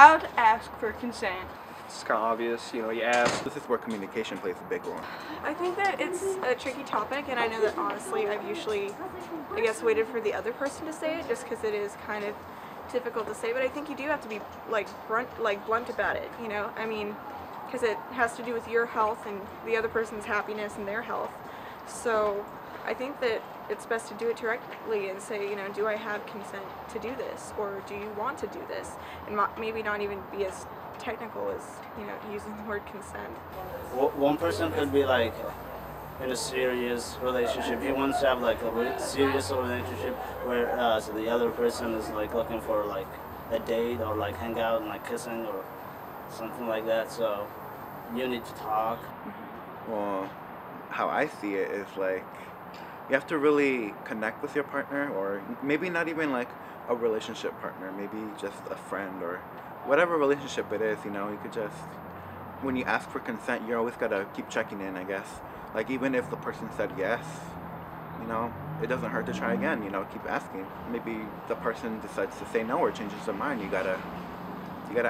how to ask for consent. It's kind of obvious, you know, you ask. This is where communication plays a big role. I think that it's a tricky topic, and I know that honestly I've usually, I guess, waited for the other person to say it just because it is kind of difficult to say, but I think you do have to be like blunt about it, you know? I mean, because it has to do with your health and the other person's happiness and their health. So I think that it's best to do it directly and say, you know, do I have consent to do this, or do you want to do this? And maybe not even be as technical as, you know, using the word consent. One person could be like in a serious relationship. He wants to have like a serious relationship where so the other person is like looking for like a date or like hang out and like kissing or something like that. So you need to talk. Well, how I see it is like you have to really connect with your partner, or maybe not even like a relationship partner, maybe just a friend or whatever relationship it is, you know. You could just, when you ask for consent, you always gotta keep checking in, I guess. Like even if the person said yes, you know, it doesn't hurt to try again, you know, keep asking. Maybe the person decides to say no or changes their mind, you gotta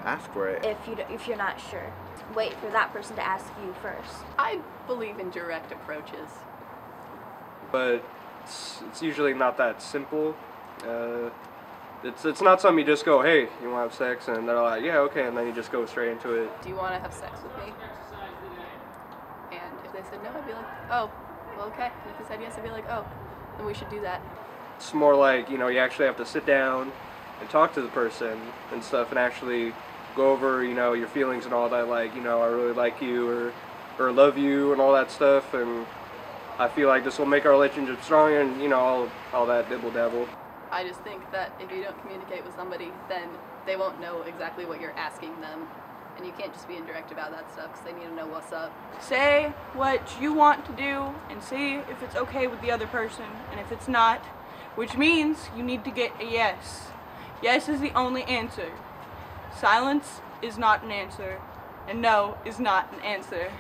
ask for it. If you're not sure, wait for that person to ask you first. I believe in direct approaches. But it's usually not that simple. It's not something you just go, hey, you want to have sex? And they're like, yeah, okay, and then you just go straight into it. Do you want to have sex with me? And if they said no, I'd be like, oh, well, okay. And if they said yes, I'd be like, oh, then we should do that. It's more like, you know, you actually have to sit down and talk to the person and stuff and actually go over, you know, your feelings and all that, like, you know, I really like you or love you and all that stuff, and I feel like this will make our relationship stronger and, you know, all that dibble-dabble. I just think that if you don't communicate with somebody, then they won't know exactly what you're asking them. And you can't just be indirect about that stuff because they need to know what's up. Say what you want to do and see if it's okay with the other person, and if it's not, which means you need to get a yes. Yes is the only answer. Silence is not an answer, and no is not an answer.